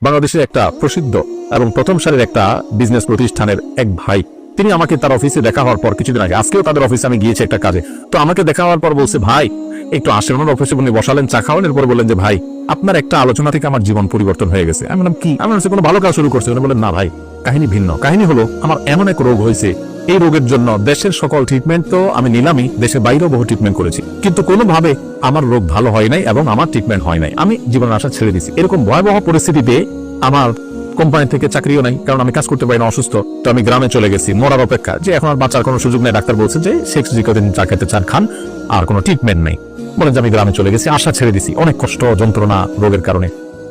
বাংলাদেশের একটা প্রসিদ্ধ এবং প্রথম সারির একটা বিজনেস প্রতিষ্ঠানের এক ভাই, তিনি আমাকে তার অফিসে দেখা হওয়ার পর কিছুদিন আগে, আজকেও তাদের অফিসে আমি গিয়েছি একটা কাজে, তো আমাকে দেখা হওয়ার পর বলছে, ভাই একটু আসেন। ওনার অফিসে উনি বসালেন, চা খাওয়ান, এরপর বললেন যে ভাই আপনার একটা আলোচনা থেকে আমার জীবন পরিবর্তন হয়ে গেছে। আমি বললাম কি? আমি বলছি কোনো ভালো কাজ শুরু করছে? উনি বললেন না ভাই, কাহিনী ভিন্ন। কাহিনী হলো আমার এমন এক রোগ হয়েছে, এই রোগের জন্য দেশের সকল ট্রিটমেন্ট তো আমি নিলামই, দেশের বাইরেও বহু ট্রিটমেন্ট করেছি, কিন্তু কোনোভাবে আমার রোগ ভালো হয় নাই এবং আমার ট্রিটমেন্ট হয় নাই। আমি জীবনের আশা ছেড়ে দিছি। এরকম ভয়াবহ পরিস্থিতিতে আমার কোম্পানি থেকে চাকরিও নাই, কারণ আমি কাজ করতে পারি না, অসুস্থ। তো আমি গ্রামে চলে গেছি মরার অপেক্ষা, যে এখন আর বাঁচার কোনো সুযোগ নেই। ডাক্তার বলছে যে শেখ জিকদিন চা খেতে চান খান, আর কোনো ট্রিটমেন্ট নেই। বলেন যে আমি গ্রামে চলে গেছি, আশা ছেড়ে দিছি, অনেক কষ্ট যন্ত্রণা, রোগের কারণে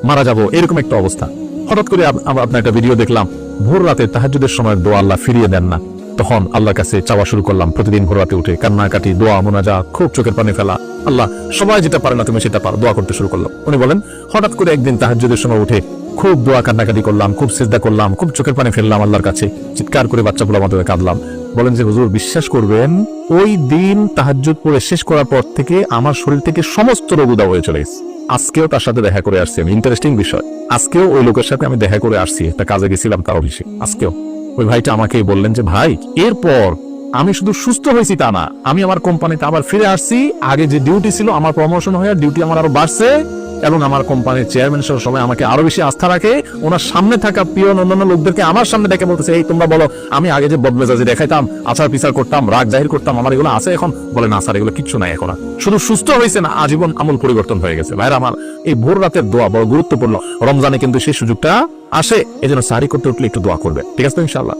মারা যাব, এরকম একটা অবস্থা। হঠাৎ করে আপনার একটা ভিডিও দেখলাম, ভোর রাতে তাহাজ্জুদের সময় দোয়া আল্লাহ ফিরিয়ে দেন না। তখন আল্লাহর কাছে চাওয়া শুরু করলাম, প্রতিদিন ভোর রাতে উঠে কান্নাকাটি, দোয়া, মোনাজাত, খুব চোখের পানি ফেলা, আল্লাহ সবাই যেটা পারে না তুমি সেটা পারো, দোয়া করতে শুরু করলাম। উনি বলেন হঠাৎ করে একদিন তাহাজ্জুদের সময় উঠে খুব দোয়া কান্নাকাটি করলাম, খুব সিজদা করলাম, খুব চোখের পানি ফেললাম আল্লাহর কাছে, চিৎকার করে বাচ্চা পোলার মতো কাঁদলাম। বলেন যে হুজুর বিশ্বাস করবেন, ওই দিন তাহাজ্জুদ পড়ে শেষ করার পর থেকে আমার শরীর থেকে সমস্ত রোগ উধাও হয়ে চলে গেছে। আজকেও তার সাথে দেখা করে আসছি আমি, ইন্টারেস্টিং বিষয়, আজকেও ওই লোকের সাথে আমি দেখা করে আসছি, একটা কাজে গেছিলাম তার অফিসে। আজকেও ওই ভাইটা আমাকেই বললেন যে ভাই এরপর আমি শুধু সুস্থ হয়েছি তা না, আমি আমার কোম্পানিতে আবার ফিরে আসছি, আগে যে ডিউটি ছিল আমার প্রমোশন হয়ে ডিউটি আমার আরো বাড়ছে, এবং আমার কোম্পানির চেয়ারম্যান সবাই আমাকে আরো বেশি আস্থা রাখে। ওনার সামনে থাকা প্রিয় অন্যান্য লোকদেরকে আমার সামনে দেখে বলতেছে, এই তোমরা বলো আমি আগে যে বদমেজাজি দেখাইতাম, আচার বিচার করতাম, রাগ জাহির করতাম, আমার এগুলো আছে এখন? বলে না স্যার, এগুলো কিচ্ছু নাই এখন। শুধু সুস্থ হয়েছে না, আজীবন আমূল পরিবর্তন হয়ে গেছে। ভাইরা আমার, এই ভোর রাতের দোয়া বড় গুরুত্বপূর্ণ। রমজানে কিন্তু সেই সুযোগটা আসে, এজন্য সাহারি করতে উঠলে একটু দোয়া করবে, ঠিক আছে তো ইনশাআল্লাহ।